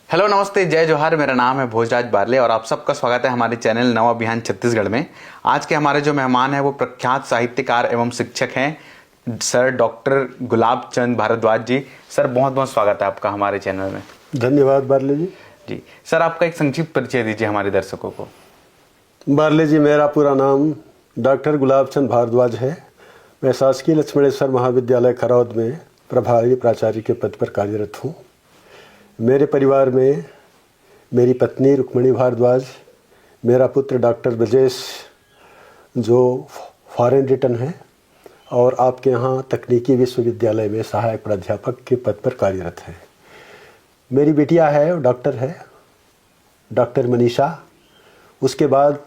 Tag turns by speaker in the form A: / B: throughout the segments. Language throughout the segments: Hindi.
A: हेलो नमस्ते जय जोहार। मेरा नाम है भोजराज बारले और आप सबका स्वागत है हमारे चैनल नव अभियान छत्तीसगढ़ में। आज के हमारे जो मेहमान हैं वो प्रख्यात साहित्यकार एवं शिक्षक हैं सर डॉक्टर गुलाब चंद भारद्वाज जी। सर बहुत बहुत स्वागत है आपका हमारे चैनल में।
B: धन्यवाद बारले जी।
A: जी सर, आपका एक संक्षिप्त परिचय दीजिए हमारे दर्शकों को।
B: बारले जी, मेरा पूरा नाम डॉक्टर गुलाब चंद भारद्वाज है। मैं शासकीय लक्ष्मणेश्वर महाविद्यालय खरौद में प्रभारी प्राचार्य के पद पर कार्यरत हूँ। मेरे परिवार में मेरी पत्नी रुक्मणी भारद्वाज, मेरा पुत्र डॉक्टर ब्रजेश जो फॉरेन रिटर्न है और आपके यहाँ तकनीकी विश्वविद्यालय में सहायक प्राध्यापक के पद पर कार्यरत है। मेरी बिटिया है डॉक्टर है, डॉक्टर मनीषा। उसके बाद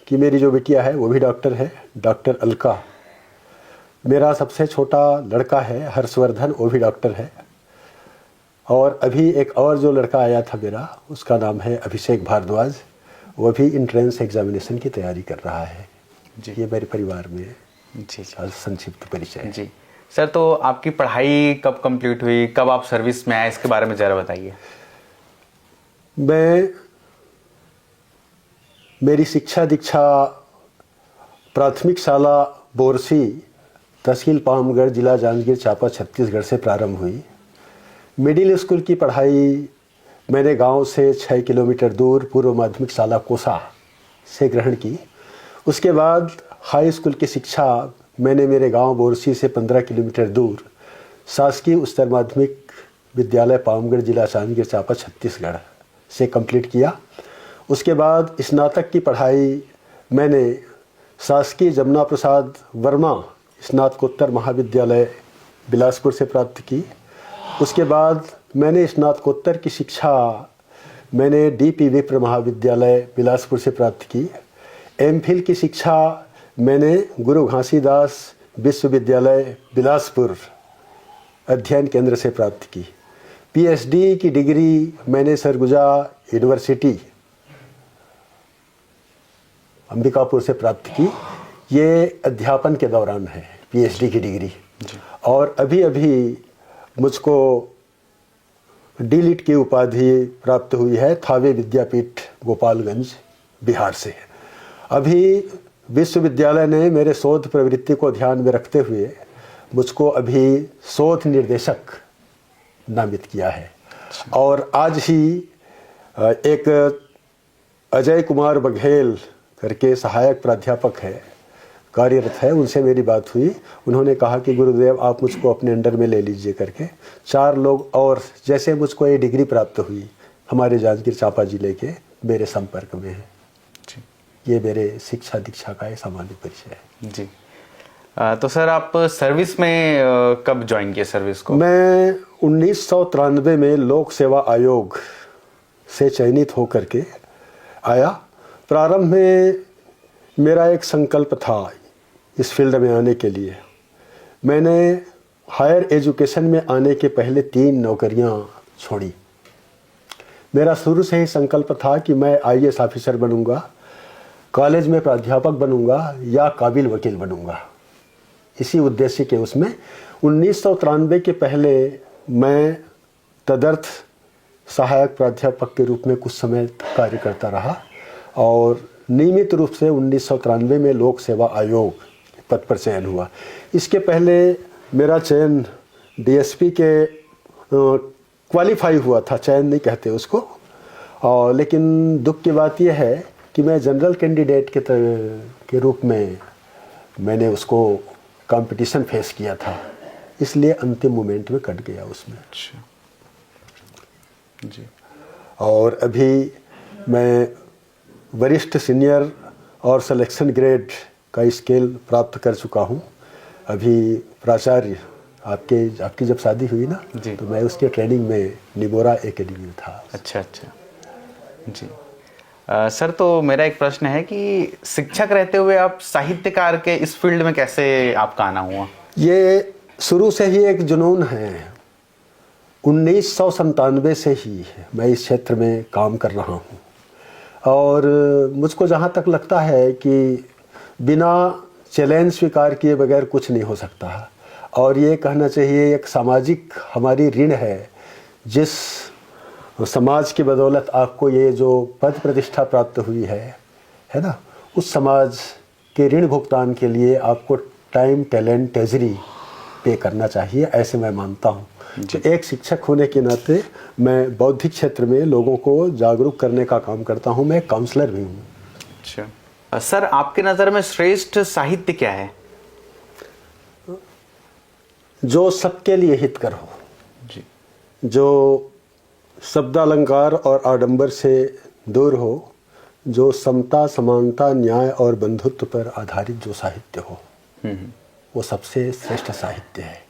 B: की मेरी जो बिटिया है वो भी डॉक्टर है, डॉक्टर अलका। मेरा सबसे छोटा लड़का है हर्षवर्धन, वो भी डॉक्टर है। और अभी एक और जो लड़का आया था मेरा, उसका नाम है अभिषेक भारद्वाज, वो भी इंट्रेंस एग्जामिनेशन की तैयारी कर रहा है जी। ये मेरे परिवार में जी संक्षिप्त परिचय
A: जी। सर तो आपकी पढ़ाई कब कंप्लीट हुई, कब आप सर्विस में आए, इसके बारे में ज़रा बताइए।
B: मेरी शिक्षा दीक्षा प्राथमिक शाला बोरसी, तहसील पामगढ़, जिला जांजगीर चांपा, छत्तीसगढ़ से प्रारंभ हुई। मिडिल स्कूल की पढ़ाई मैंने गांव से 6 किलोमीटर दूर पूर्व माध्यमिक शाला कोसा से ग्रहण की। उसके बाद हाई स्कूल की शिक्षा मैंने मेरे गांव बोरसी से 15 किलोमीटर दूर शासकीय उच्चतर माध्यमिक विद्यालय पामगढ़, जिला जांजगीर चांपा, छत्तीसगढ़ से कंप्लीट किया। उसके बाद स्नातक की पढ़ाई मैंने शासकीय जमुना प्रसाद वर्मा स्नातकोत्तर महाविद्यालय बिलासपुर से प्राप्त की। उसके बाद मैंने स्नातकोत्तर की शिक्षा मैंने डीपी विप्र महाविद्यालय बिलासपुर से प्राप्त की। एमफिल की शिक्षा मैंने गुरु घासीदास विश्वविद्यालय बिलासपुर अध्ययन केंद्र से प्राप्त की। पीएचडी की डिग्री मैंने सरगुजा यूनिवर्सिटी अंबिकापुर से प्राप्त की। ये अध्यापन के दौरान है पीएचडी की डिग्री। और अभी मुझको डीलिट की उपाधि प्राप्त हुई है थावे विद्यापीठ गोपालगंज बिहार से। अभी विश्वविद्यालय ने मेरे शोध प्रवृत्ति को ध्यान में रखते हुए मुझको अभी शोध निर्देशक नामित किया है। और आज ही एक अजय कुमार बघेल करके सहायक प्राध्यापक है, कार्यरत है, उनसे मेरी बात हुई। उन्होंने कहा कि गुरुदेव आप मुझको अपने अंडर में ले लीजिए करके। 4 लोग और जैसे मुझको ये डिग्री प्राप्त हुई हमारे जांजगीर चांपा जिले के मेरे संपर्क में है। ये मेरे शिक्षा दीक्षा का एक सामान्य परिचय है
A: जी। तो सर आप सर्विस में कब ज्वाइन किए सर्विस को?
B: मैं 1993 में लोक सेवा आयोग से चयनित होकर के आया। प्रारंभ में मेरा एक संकल्प था इस फील्ड में आने के लिए। मैंने हायर एजुकेशन में आने के पहले 3 नौकरियां छोड़ी। मेरा शुरू से ही संकल्प था कि मैं आईएएस ऑफिसर बनूंगा, कॉलेज में प्राध्यापक बनूंगा या काबिल वकील बनूंगा। इसी उद्देश्य के उसमें 1993 के पहले मैं तदर्थ सहायक प्राध्यापक के रूप में कुछ समय कार्य करता रहा और नियमित रूप से 1993 में लोक सेवा आयोग पद पर चयन हुआ। इसके पहले मेरा चयन डीएसपी के क्वालिफाई हुआ था, चयन नहीं कहते उसको। और लेकिन दुख की बात यह है कि मैं जनरल कैंडिडेट के रूप में मैंने उसको कंपटीशन फेस किया था, इसलिए अंतिम मोमेंट में कट गया उसमें।
A: अच्छा जी।
B: और अभी मैं वरिष्ठ सीनियर और सिलेक्शन ग्रेड का स्केल प्राप्त कर चुका हूँ। अभी प्राचार्य आपकी जब शादी हुई ना तो मैं उसके ट्रेनिंग में निबोरा एकेडमी में था।
A: अच्छा जी। सर तो मेरा एक प्रश्न है कि शिक्षक रहते हुए आप साहित्यकार के इस फील्ड में कैसे आपका आना हुआ? ये
B: शुरू से ही एक जुनून है। 1997 से ही मैं इस क्षेत्र में काम कर रहा हूँ और मुझको जहाँ तक लगता है कि बिना चैलेंज स्वीकार किए बगैर कुछ नहीं हो सकता। और ये कहना चाहिए एक सामाजिक हमारी ऋण है जिस और समाज की बदौलत आपको ये जो पद प्रतिष्ठा प्राप्त हुई है ना, उस समाज के ऋण भुगतान के लिए आपको टाइम, टैलेंट, ट्रेजरी पे करना चाहिए, ऐसे मैं मानता हूँ। तो एक शिक्षक होने के नाते मैं बौद्धिक क्षेत्र में लोगों को जागरूक करने का काम करता हूँ। मैं काउंसलर भी हूँ।
A: अच्छा सर, आपके नज़र में श्रेष्ठ साहित्य क्या है?
B: जो सबके लिए हितकर हो
A: जी।
B: जो शब्दालंकार और आडंबर से दूर हो, जो समता, समानता, न्याय और बंधुत्व पर आधारित जो साहित्य हो, वो सबसे श्रेष्ठ साहित्य है।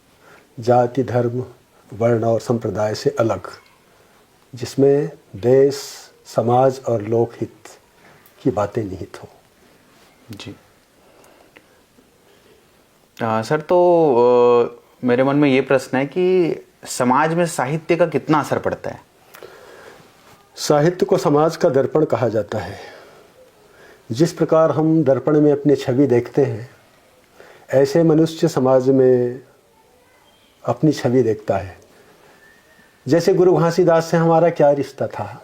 B: जाति, धर्म, वर्ण और संप्रदाय से अलग, जिसमें देश, समाज और लोकहित की बातें निहित हो।
A: जी सर, तो मेरे मन में ये प्रश्न है कि समाज में साहित्य का कितना असर पड़ता है?
B: साहित्य को समाज का दर्पण कहा जाता है। जिस प्रकार हम दर्पण में अपनी छवि देखते हैं, ऐसे मनुष्य समाज में अपनी छवि देखता है। जैसे गुरु घासीदास से हमारा क्या रिश्ता था,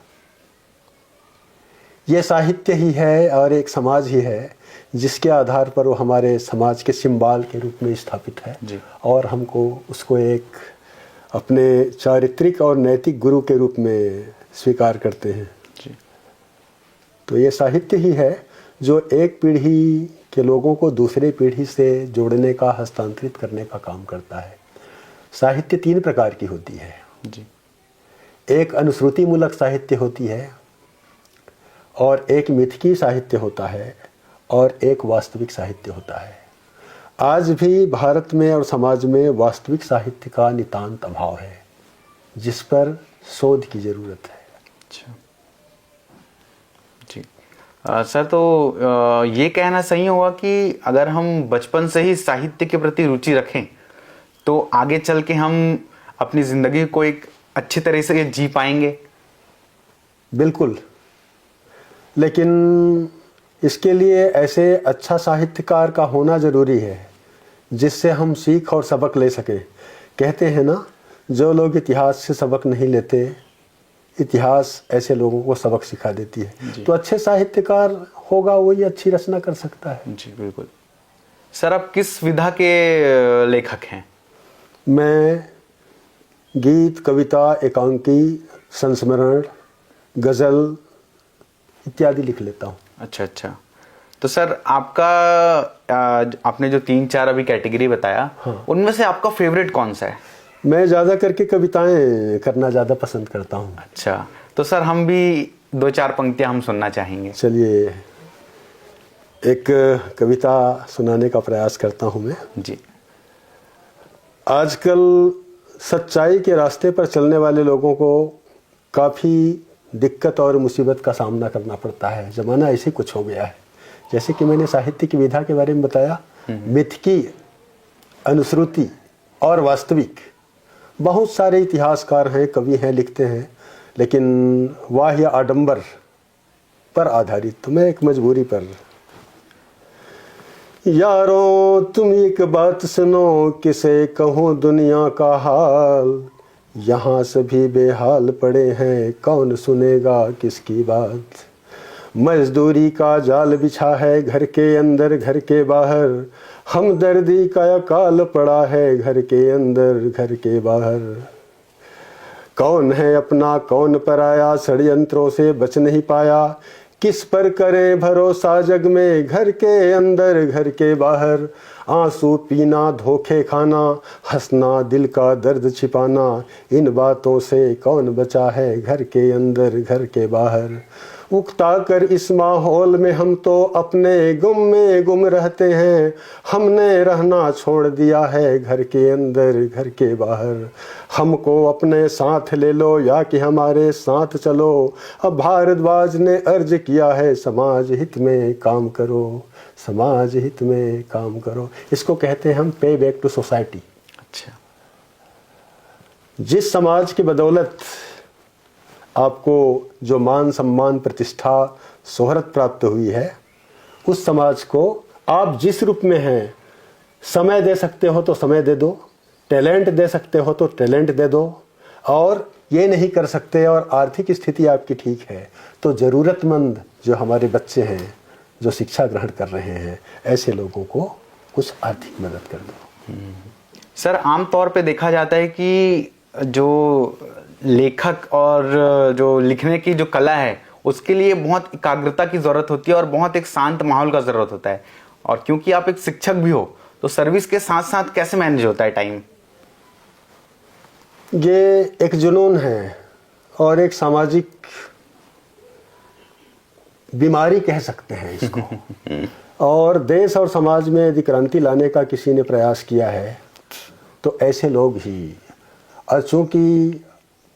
B: ये साहित्य ही है और एक समाज ही है जिसके आधार पर वो हमारे समाज के सिंबल के रूप में स्थापित है
A: जी।
B: और हमको उसको एक अपने चारित्रिक और नैतिक गुरु के रूप में स्वीकार करते हैं
A: जी।
B: तो ये साहित्य ही है जो एक पीढ़ी के लोगों को दूसरे पीढ़ी से जोड़ने का, हस्तांतरित करने का काम करता है। साहित्य 3 प्रकार की होती है
A: जी।
B: एक अनुश्रुति मूलक साहित्य होती है, और एक मिथकी साहित्य होता है, और एक वास्तविक साहित्य होता है। आज भी भारत में और समाज में वास्तविक साहित्य का नितांत अभाव है, जिस पर शोध की जरूरत है।
A: अच्छा जी। सर, तो ये कहना सही होगा कि अगर हम बचपन से ही साहित्य के प्रति रुचि रखें तो आगे चल के हम अपनी ज़िंदगी को एक अच्छी तरह से जी पाएंगे?
B: बिल्कुल, लेकिन इसके लिए ऐसे अच्छा साहित्यकार का होना ज़रूरी है जिससे हम सीख और सबक ले सकें। कहते हैं ना, जो लोग इतिहास से सबक नहीं लेते, इतिहास ऐसे लोगों को सबक सिखा देती है। तो अच्छे साहित्यकार होगा वही अच्छी रचना कर सकता है।
A: जी बिल्कुल। सर, आप किस विधा के लेखक हैं?
B: मैं गीत, कविता, एकांकी, संस्मरण, गज़ल इत्यादि लिख लेता हूँ।
A: अच्छा। तो सर, आपका आपने जो 3-4 अभी कैटेगरी बताया, हाँ, उनमें से आपका फेवरेट कौन सा है?
B: मैं ज़्यादा करके कविताएं करना ज़्यादा पसंद करता हूँ।
A: अच्छा, तो सर हम भी 2-4 पंक्तियां हम सुनना चाहेंगे।
B: चलिए, एक कविता सुनाने का प्रयास करता हूँ मैं।
A: जी।
B: आजकल सच्चाई के रास्ते पर चलने वाले लोगों को काफ़ी दिक्कत और मुसीबत का सामना करना पड़ता है। ज़माना ऐसे कुछ हो गया है। जैसे कि मैंने साहित्य की विधा के बारे में बताया, मिथकी, अनुश्रुति और वास्तविक। बहुत सारे इतिहासकार हैं, कवि हैं, लिखते हैं, लेकिन वाह या आडंबर पर आधारित। तो मैं एक मजबूरी पर, यारों तुम एक बात सुनो, किसे कहूँ दुनिया का हाल, यहाँ सभी बेहाल पड़े हैं, कौन सुनेगा किसकी बात। मजदूरी का जाल बिछा है घर के अंदर घर के बाहर, हमदर्दी का अकाल पड़ा है घर के अंदर घर के बाहर। कौन है अपना कौन पराया, षड्यंत्रों से बच नहीं पाया, किस पर करें भरोसा जग में, घर के अंदर घर के बाहर। आंसू पीना, धोखे खाना, हंसना, दिल का दर्द छिपाना, इन बातों से कौन बचा है घर के अंदर घर के बाहर। उकता कर इस माहौल में हम तो अपने गुम में गुम रहते हैं, हमने रहना छोड़ दिया है घर के अंदर घर के बाहर। हमको अपने साथ ले लो या कि हमारे साथ चलो, अब भारद्वाज ने अर्ज किया है, समाज हित में काम करो, समाज हित में काम करो। इसको कहते हैं हम पे बैक टू सोसाइटी।
A: अच्छा।
B: जिस समाज की बदौलत आपको जो मान सम्मान, प्रतिष्ठा, शोहरत प्राप्त हुई है, उस समाज को आप जिस रूप में हैं, समय दे सकते हो तो समय दे दो, टैलेंट दे सकते हो तो टैलेंट दे दो, और ये नहीं कर सकते और आर्थिक स्थिति आपकी ठीक है, तो ज़रूरतमंद जो हमारे बच्चे हैं जो शिक्षा ग्रहण कर रहे हैं, ऐसे लोगों को कुछ आर्थिक मदद कर दो।
A: सर, आम तौर पे देखा जाता है कि जो लेखक और जो लिखने की जो कला है उसके लिए बहुत एकाग्रता की ज़रूरत होती है और बहुत एक शांत माहौल का ज़रूरत होता है, और क्योंकि आप एक शिक्षक भी हो तो सर्विस के साथ साथ कैसे मैनेज होता है टाइम?
B: ये एक जुनून है और एक सामाजिक बीमारी कह सकते हैं इसको। और देश और समाज में यदि क्रांति लाने का किसी ने प्रयास किया है तो ऐसे लोग ही, और चूँकि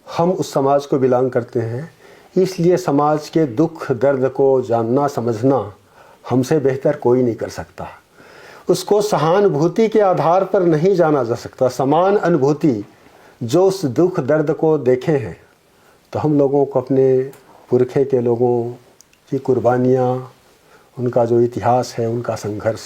B: हम उस समाज को बिलोंग करते हैं इसलिए समाज के दुख दर्द को जानना समझना हमसे बेहतर कोई नहीं कर सकता। उसको सहानुभूति के आधार पर नहीं जाना जा सकता, समान अनुभूति जो उस दुख दर्द को देखे हैं। तो हम लोगों को अपने पुरखे के लोगों की कुर्बानियाँ, उनका जो इतिहास है, उनका संघर्ष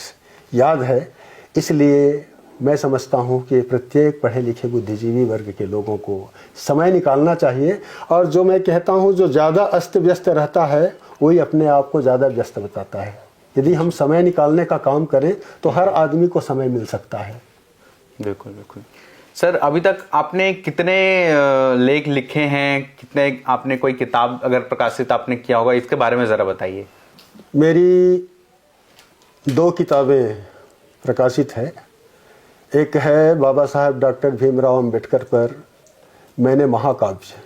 B: याद है। इसलिए मैं समझता हूँ कि प्रत्येक पढ़े लिखे बुद्धिजीवी वर्ग के लोगों को समय निकालना चाहिए। और जो मैं कहता हूँ, जो ज़्यादा अस्त व्यस्त रहता है वही अपने आप को ज़्यादा व्यस्त बताता है। यदि हम समय निकालने का काम करें तो हर आदमी को समय मिल सकता है।
A: बिल्कुल बिल्कुल। सर, अभी तक आपने कितने लेख लिखे हैं, कितने आपने कोई किताब अगर प्रकाशित आपने किया होगा, इसके बारे में ज़रा बताइए।
B: मेरी 2 किताबें प्रकाशित है। एक है बाबा साहब डॉक्टर भीमराव अंबेडकर पर मैंने महाकाव्य,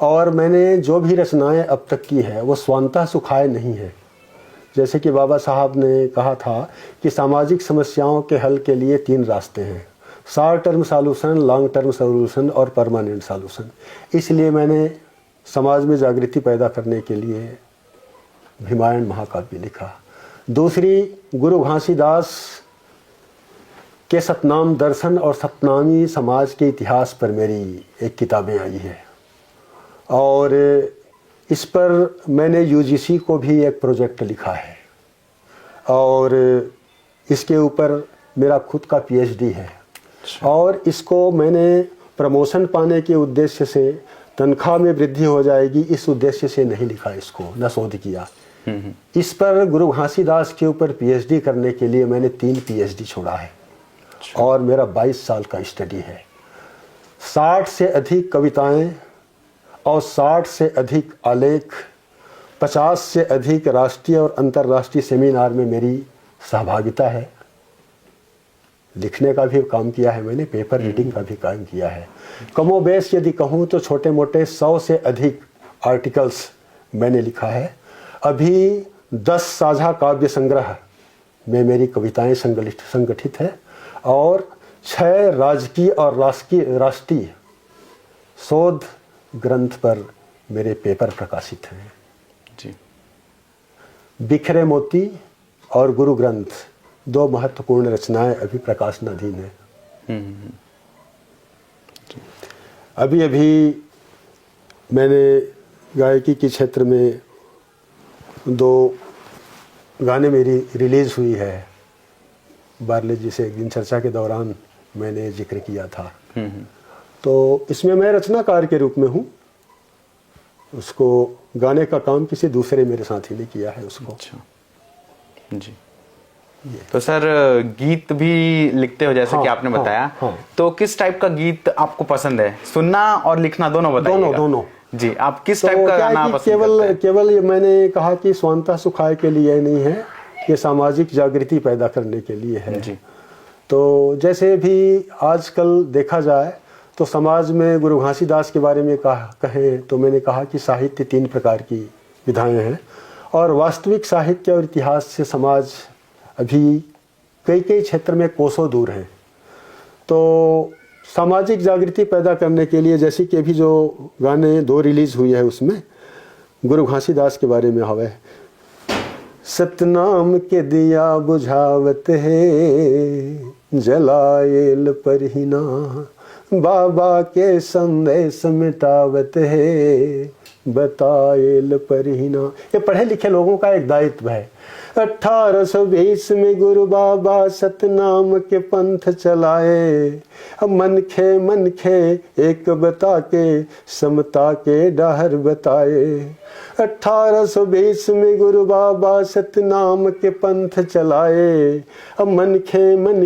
B: और मैंने जो भी रचनाएं अब तक की है वो स्वांतः सुखाय नहीं है। जैसे कि बाबा साहब ने कहा था कि सामाजिक समस्याओं के हल के लिए 3 रास्ते हैं, short term solution, long term solution और परमानेंट सॉल्यूशन। इसलिए मैंने समाज में जागृति पैदा करने के लिए भीमायन महाकाव्य लिखा। दूसरी, गुरु घासीदास के सतनाम दर्शन और सतनामी समाज के इतिहास पर मेरी एक किताबें आई है, और इस पर मैंने यूजीसी को भी एक प्रोजेक्ट लिखा है, और इसके ऊपर मेरा खुद का पीएचडी है। और इसको मैंने प्रमोशन पाने के उद्देश्य से, तनख्वाह में वृद्धि हो जाएगी इस उद्देश्य से नहीं लिखा, इसको न शोध किया। इस पर गुरु घासीदास के ऊपर पीएचडी करने के लिए मैंने 3 पीएचडी छोड़ा है, और मेरा 22 साल का स्टडी है। 60 से अधिक कविताएं और 60 से अधिक आलेख, 50 से अधिक राष्ट्रीय और अंतर्राष्ट्रीय सेमिनार में मेरी सहभागिता है। लिखने का भी काम किया है मैंने, पेपर रीडिंग का भी काम किया है। कमोबेश यदि कहूँ तो छोटे मोटे 100 से अधिक आर्टिकल्स मैंने लिखा है। अभी 10 साझा काव्य संग्रह में मेरी कविताएं संगठित है, और 6 राजकीय और राष्ट्रीय शोध ग्रंथ पर मेरे पेपर प्रकाशित हैं
A: जी।
B: बिखरे मोती और गुरु ग्रंथ 2 महत्वपूर्ण रचनाएं अभी प्रकाशनाधीन है। अभी अभी मैंने गायकी के क्षेत्र में 2 गाने मेरी रिलीज हुई है। बार्ले जी से एक दिन चर्चा के दौरान मैंने जिक्र किया था। तो इसमें मैं रचनाकार के रूप में हूँ, उसको गाने का काम किसी दूसरे मेरे साथी ने किया है उसको।
A: अच्छा जी। तो सर, गीत भी लिखते हो जैसे कि आपने बताया।
B: हाँ।
A: तो किस टाइप का गीत आपको पसंद है, सुनना और लिखना दोनों बताइएगा।
B: दोनों
A: जी। आप किस
B: तो
A: टाइप का गाना पसंद करते हैं?
B: केवल ये मैंने कहा कि स्वांतः सुखाय के लिए नहीं है, ये सामाजिक जागृति पैदा करने के लिए है
A: जी।
B: तो जैसे भी आजकल देखा जाए तो समाज में गुरु घासीदास के बारे में कहें तो मैंने कहा कि साहित्य 3 प्रकार की विधाएं हैं, और वास्तविक साहित्य और इतिहास से समाज अभी कई क्षेत्र में कोसों दूर है। तो सामाजिक जागृति पैदा करने के लिए, जैसे कि अभी जो गाने 2 रिलीज हुई है उसमें गुरु घासीदास के बारे में हवे, सतनाम के दिया बुझावत है जलाएल पर ही ना, बाबा के संदेश मिटावत है बताएल परिहीना। ये पढ़े लिखे लोगों का एक दायित्व है। 1820 में गुरु बाबा सतनाम के पंथ चलाए, मन खे एक बता के समता के डहर बताए। 1820 में गुरु बाबा सतनाम के पंथ चलाए, मन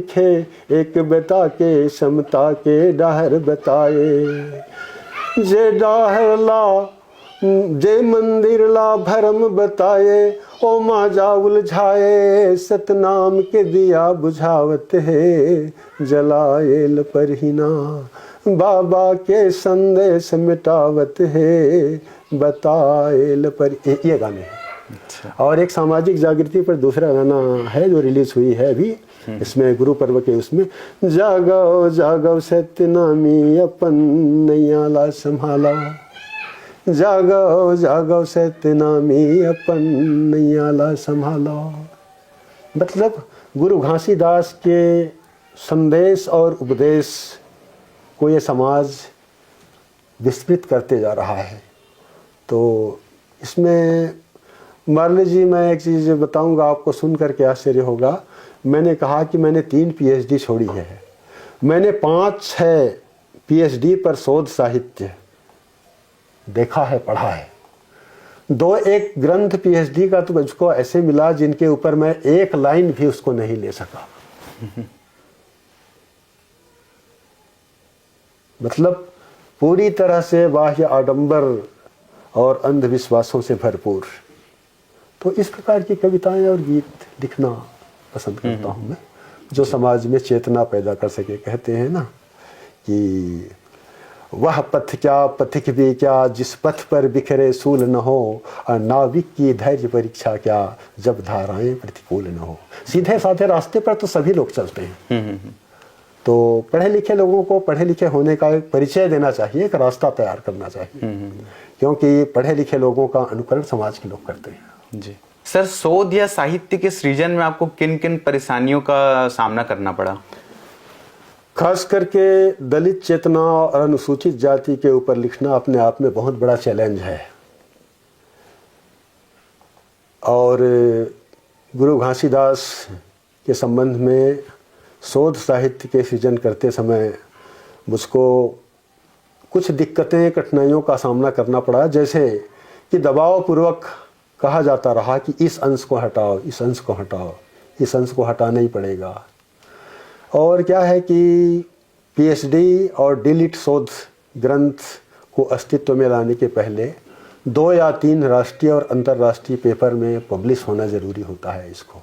B: खे एक बता के समता के डहर बताए। जे डाहर ला जे मंदिर ला भरम बताए, ओ माजा उलझाए सतनाम के दिया बुझावत है, जलाएल परहीना बाबा के संदेश मिटावत है, बताएल पर। ये गाने हैं। अच्छा। और एक सामाजिक जागृति पर दूसरा गाना है जो रिलीज हुई है अभी, इसमें गुरु पर्व के उसमें, जागो जागो सतनामी अपन नैयाला संभाला, जागो जागो सतनामी अपन नैयाला संभाला। मतलब गुरु घासीदास के संदेश और उपदेश को ये समाज विस्तृत करते जा रहा है। तो इसमें मान लीजिए मैं एक चीज़ बताऊंगा आपको, सुन करके आश्चर्य होगा। मैंने कहा कि मैंने 3 PhD छोड़ी है, मैंने 5-6 PhD पर शोध साहित्य देखा है, पढ़ा है। 2-1 ग्रंथ PhD का तो मुझको ऐसे मिला जिनके ऊपर मैं एक लाइन भी उसको नहीं ले सका। मतलब पूरी तरह से बाह्य आडंबर और अंधविश्वासों से भरपूर। तो इस प्रकार की कविताएं और गीत लिखना पसंद करता हूं मैं, जो समाज में चेतना पैदा कर सके। कहते हैं ना कि वह पथ क्या पथिक भी क्या, जिस पथ पर बिखरे सूल न हो, और नाविक की धैर्य परीक्षा क्या, जब धाराएं प्रतिकूल न हो। सीधे साधे रास्ते पर तो सभी लोग चलते हैं। तो पढ़े लिखे लोगों को पढ़े लिखे होने का एक परिचय देना चाहिए, एक रास्ता तैयार करना चाहिए, क्योंकि पढ़े लिखे लोगों का अनुकरण समाज के लोग करते हैं।
A: जी सर, शोध या साहित्य के सृजन में आपको किन किन परेशानियों का सामना करना पड़ा?
B: खास करके दलित चेतना और अनुसूचित जाति के ऊपर लिखना अपने आप में बहुत बड़ा चैलेंज है। और गुरु घासीदास के संबंध में शोध साहित्य के सृजन करते समय मुझको कुछ दिक्कतें कठिनाइयों का सामना करना पड़ा। जैसे कि दबाव पूर्वक कहा जाता रहा कि इस अंश को हटाओ, इस अंश को हटाओ, इस अंश को हटाना ही पड़ेगा। और क्या है कि PhD और डिलीट शोध ग्रंथ को अस्तित्व में लाने के पहले 2 या 3 राष्ट्रीय और अंतर्राष्ट्रीय पेपर में पब्लिश होना ज़रूरी होता है इसको।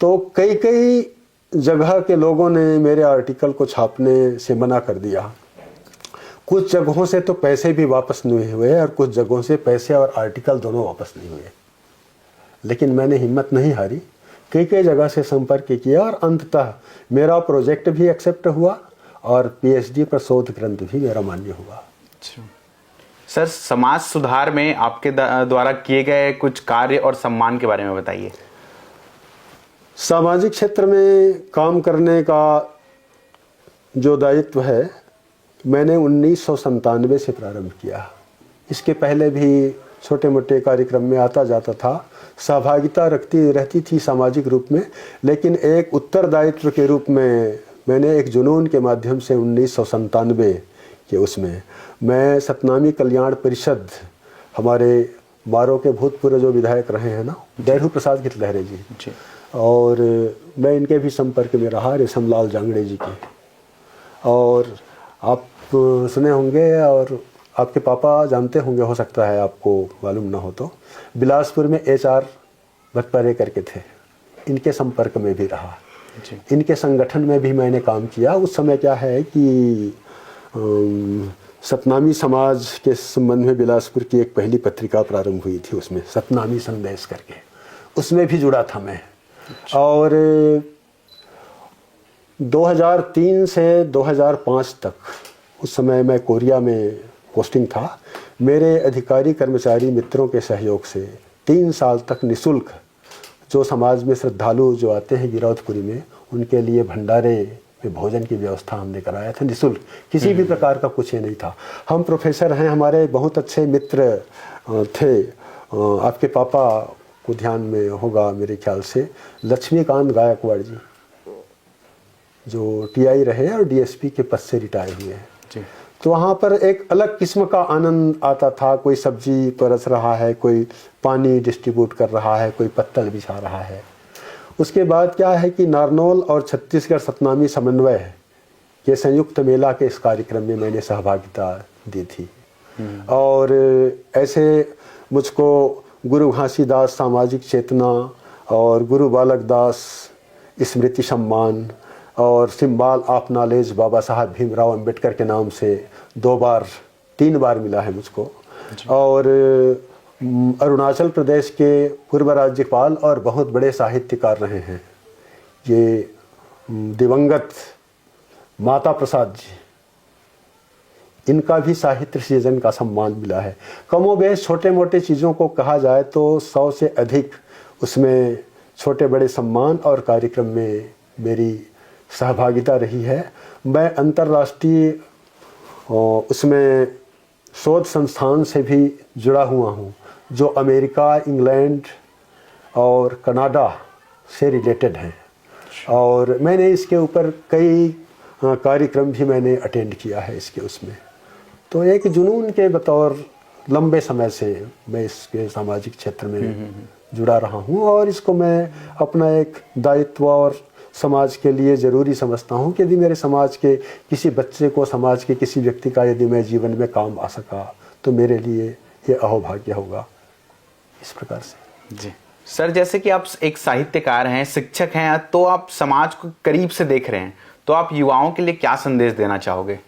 B: तो कई जगह के लोगों ने मेरे आर्टिकल को छापने से मना कर दिया। कुछ जगहों से तो पैसे भी वापस नहीं हुए और कुछ जगहों से पैसे और आर्टिकल दोनों वापस नहीं हुए। लेकिन मैंने हिम्मत नहीं हारी, कई जगह से संपर्क किया और अंततः मेरा प्रोजेक्ट भी एक्सेप्ट हुआ और PhD पर शोध ग्रंथ भी मेरा मान्य हुआ।
A: अच्छा सर, समाज सुधार में आपके द्वारा किए गए कुछ कार्य और सम्मान के बारे में बताइए।
B: सामाजिक क्षेत्र में काम करने का जो दायित्व है, मैंने 1997 से प्रारंभ किया। इसके पहले भी छोटे मोटे कार्यक्रम में आता जाता था, सहभागिता रहती थी सामाजिक रूप में, लेकिन एक उत्तरदायित्व के रूप में मैंने एक जुनून के माध्यम से 1997 के उसमें मैं सतनामी कल्याण परिषद, हमारे मारो के भूतपूर्व जो विधायक रहे हैं ना, डेढ़ू प्रसाद गितलहरे जी, और मैं इनके भी संपर्क में रहा, रेशमलाल जांगड़े जी के। और आप सुने होंगे और आपके पापा जानते होंगे, हो सकता है आपको मालूम ना हो तो, बिलासपुर में HR भटपरे करके थे, इनके संपर्क में भी रहा, इनके संगठन में भी मैंने काम किया। उस समय क्या है कि सतनामी समाज के संबंध में बिलासपुर की एक पहली पत्रिका प्रारंभ हुई थी, उसमें सतनामी संदेश करके, उसमें भी जुड़ा था मैं। और 2003 से 2005 तक, उस समय मैं कोरिया में पोस्टिंग था, मेरे अधिकारी कर्मचारी मित्रों के सहयोग से 3 साल तक निःशुल्क जो समाज में श्रद्धालु जो आते हैं गिरौदपुरी में, उनके लिए भंडारे में भोजन की व्यवस्था हमने कराया था निःशुल्क, किसी भी प्रकार का कुछ ये नहीं था। हम प्रोफेसर हैं, हमारे बहुत अच्छे मित्र थे, आपके पापा को ध्यान में होगा मेरे ख्याल से, लक्ष्मीकांत गायकवाड़ जी, जो टीआई रहे और डीएसपी के पद से रिटायर हुए हैं
A: जी।
B: तो वहाँ पर एक अलग किस्म का आनंद आता था। कोई सब्जी परस रहा है, कोई पानी डिस्ट्रीब्यूट कर रहा है, कोई पत्तल बिछा रहा है। उसके बाद क्या है कि नारनौल और छत्तीसगढ़ सतनामी समन्वय के संयुक्त मेला के इस कार्यक्रम में मैंने सहभागिता दी थी। और ऐसे मुझको गुरु घासीदास सामाजिक चेतना और गुरु बालक दास स्मृति सम्मान और सिंबाल ऑफ नॉलेज बाबा साहब भीमराव अंबेडकर के नाम से 3 बार मिला है मुझको। और अरुणाचल प्रदेश के पूर्व राज्यपाल और बहुत बड़े साहित्यकार रहे हैं ये दिवंगत माता प्रसाद जी, इनका भी साहित्य सृजन का सम्मान मिला है। कमोबेश छोटे मोटे चीज़ों को कहा जाए तो 100 से अधिक उसमें छोटे बड़े सम्मान और कार्यक्रम में मेरी सहभागिता रही है। मैं अंतर्राष्ट्रीय उसमें शोध संस्थान से भी जुड़ा हुआ हूँ जो अमेरिका, इंग्लैंड और कनाडा से रिलेटेड हैं, और मैंने इसके ऊपर कई कार्यक्रम भी मैंने अटेंड किया है इसके उसमें। तो एक जुनून के बतौर लंबे समय से मैं इसके सामाजिक क्षेत्र में जुड़ा रहा हूँ, और इसको मैं अपना एक दायित्व और समाज के लिए ज़रूरी समझता हूँ कि यदि मेरे समाज के किसी बच्चे को, समाज के किसी व्यक्ति का यदि मैं जीवन में काम आ सका तो मेरे लिए ये अहोभाग्य होगा। इस प्रकार से
A: जी सर, जैसे कि आप एक साहित्यकार हैं, शिक्षक हैं, तो आप समाज को करीब से देख रहे हैं, तो आप युवाओं के लिए क्या संदेश देना चाहोगे?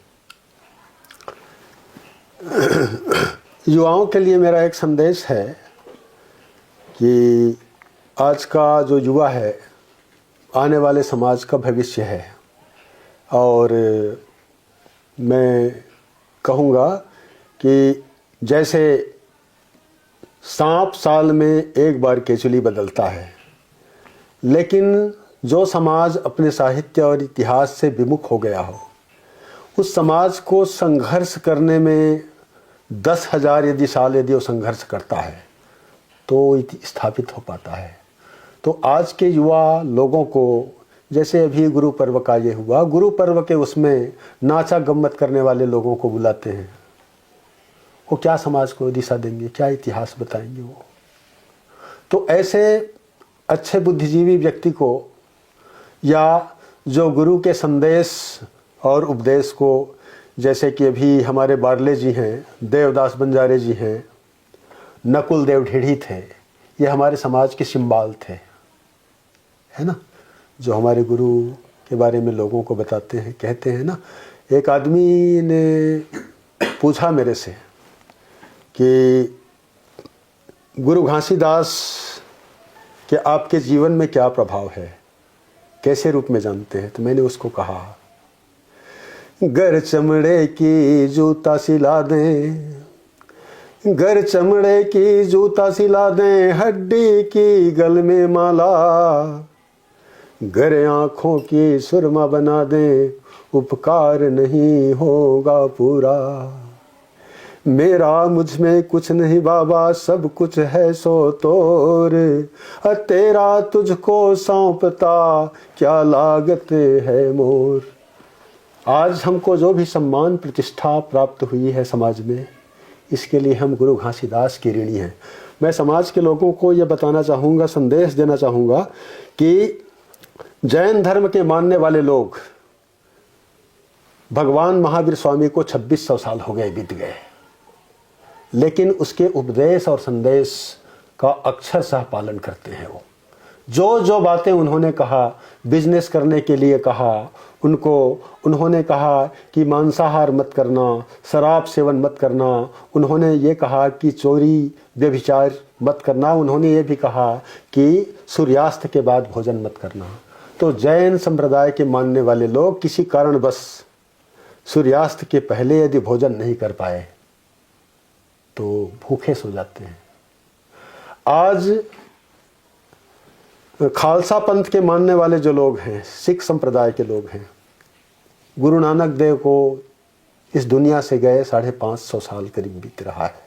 B: युवाओं के लिए मेरा एक संदेश है कि आज का जो युवा है आने वाले समाज का भविष्य है, और मैं कहूँगा कि जैसे सांप साल में एक बार केचुली बदलता है, लेकिन जो समाज अपने साहित्य और इतिहास से विमुख हो गया हो, उस समाज को संघर्ष करने में 10,000 साल यदि वो संघर्ष करता है तो स्थापित हो पाता है। तो आज के युवा लोगों को, जैसे अभी गुरु पर्व का ये हुआ, गुरु पर्व के उसमें नाचा गम्मत करने वाले लोगों को बुलाते हैं, वो क्या समाज को दिशा देंगे, क्या इतिहास बताएंगे वो? तो ऐसे अच्छे बुद्धिजीवी व्यक्ति को, या जो गुरु के संदेश और उपदेश को, जैसे कि अभी हमारे बारले जी हैं, देवदास बंजारे जी हैं, नकुल देव ढीढ़ी थे, ये हमारे समाज के सिंबाल थे, है ना, जो हमारे गुरु के बारे में लोगों को बताते हैं, कहते हैं ना। एक आदमी ने पूछा मेरे से कि गुरु घासीदास के आपके जीवन में क्या प्रभाव है, कैसे रूप में जानते हैं? तो मैंने उसको कहा, गर चमड़े की जूता सिला दें, गर चमड़े की जूता सिला दें, हड्डी की गल में माला, गर आँखों की सुरमा बना दें, उपकार नहीं होगा पूरा। मेरा मुझ में कुछ नहीं बाबा, सब कुछ है सो तोर, तेरा तुझको सौंपता क्या लागत है मोर। आज हमको जो भी सम्मान प्रतिष्ठा प्राप्त हुई है समाज में, इसके लिए हम गुरु घासीदास की ऋणी हैं। मैं समाज के लोगों को यह बताना चाहूँगा, संदेश देना चाहूँगा कि जैन धर्म के मानने वाले लोग, भगवान महावीर स्वामी को 2600 साल हो गए, बीत गए, लेकिन उसके उपदेश और संदेश का अक्षरशः पालन करते हैं। वो जो जो बातें उन्होंने कहा, बिजनेस करने के लिए कहा उन्होंने कहा कि मांसाहार मत करना, शराब सेवन मत करना, उन्होंने ये कहा कि चोरी व्यभिचार मत करना, उन्होंने ये भी कहा कि सूर्यास्त के बाद भोजन मत करना। तो जैन संप्रदाय के मानने वाले लोग किसी कारणवश सूर्यास्त के पहले यदि भोजन नहीं कर पाए तो भूखे सो जाते हैं। आज खालसा पंथ के मानने वाले जो लोग हैं, सिख संप्रदाय के लोग हैं, गुरु नानक देव को इस दुनिया से गए 550 साल करीब बीत रहा है,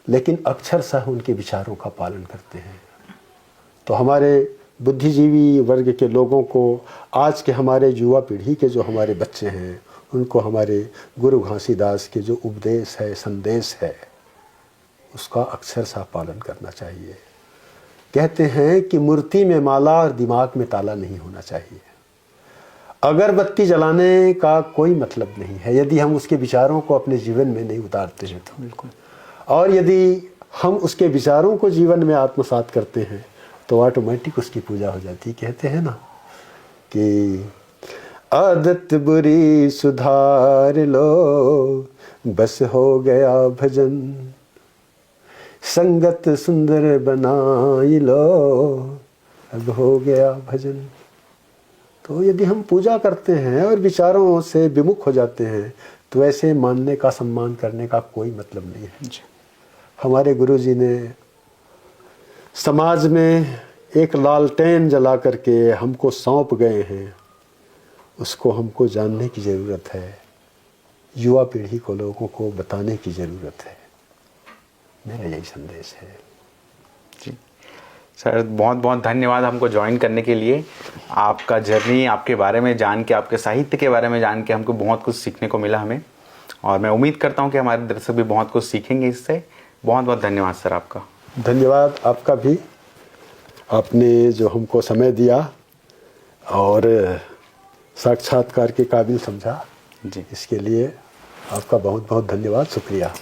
B: लेकिन अक्षरशः उनके विचारों का पालन करते हैं। तो हमारे बुद्धिजीवी वर्ग के लोगों को, आज के हमारे युवा पीढ़ी के जो हमारे बच्चे हैं, उनको हमारे गुरु घासीदास के जो उपदेश है, संदेश है, उसका अक्षरशः पालन करना चाहिए। कहते हैं कि मूर्ति में माला और दिमाग में ताला नहीं होना चाहिए। अगरबत्ती जलाने का कोई मतलब नहीं है यदि हम उसके विचारों को अपने जीवन में नहीं उतारते हैं तो।
A: बिल्कुल। और
B: यदि हम उसके विचारों को जीवन में आत्मसात करते हैं तो ऑटोमेटिक उसकी पूजा हो जाती। कहते हैं ना कि आदत बुरी सुधार लो, बस हो गया भजन, संगत सुंदर बनाई लो, अब हो गया भजन। तो यदि हम पूजा करते हैं और विचारों से विमुख हो जाते हैं तो ऐसे मानने का, सम्मान करने का कोई मतलब नहीं है। हमारे गुरुजी ने समाज में एक लालटेन जला करके हमको सौंप गए हैं, उसको हमको जानने की ज़रूरत है, युवा पीढ़ी को, लोगों को बताने की ज़रूरत है। मेरा यही संदेश है।
A: जी सर, बहुत बहुत धन्यवाद हमको ज्वाइन करने के लिए। आपका जर्नी, आपके बारे में जान के, आपके साहित्य के बारे में जान के हमको बहुत कुछ सीखने को मिला हमें, और मैं उम्मीद करता हूँ कि हमारे दर्शक भी बहुत कुछ सीखेंगे इससे। बहुत बहुत धन्यवाद सर आपका।
B: धन्यवाद आपका भी, आपने जो हमको समय दिया और साक्षात्कार के काबिल समझा,
A: जी,
B: इसके लिए आपका बहुत बहुत धन्यवाद, शुक्रिया।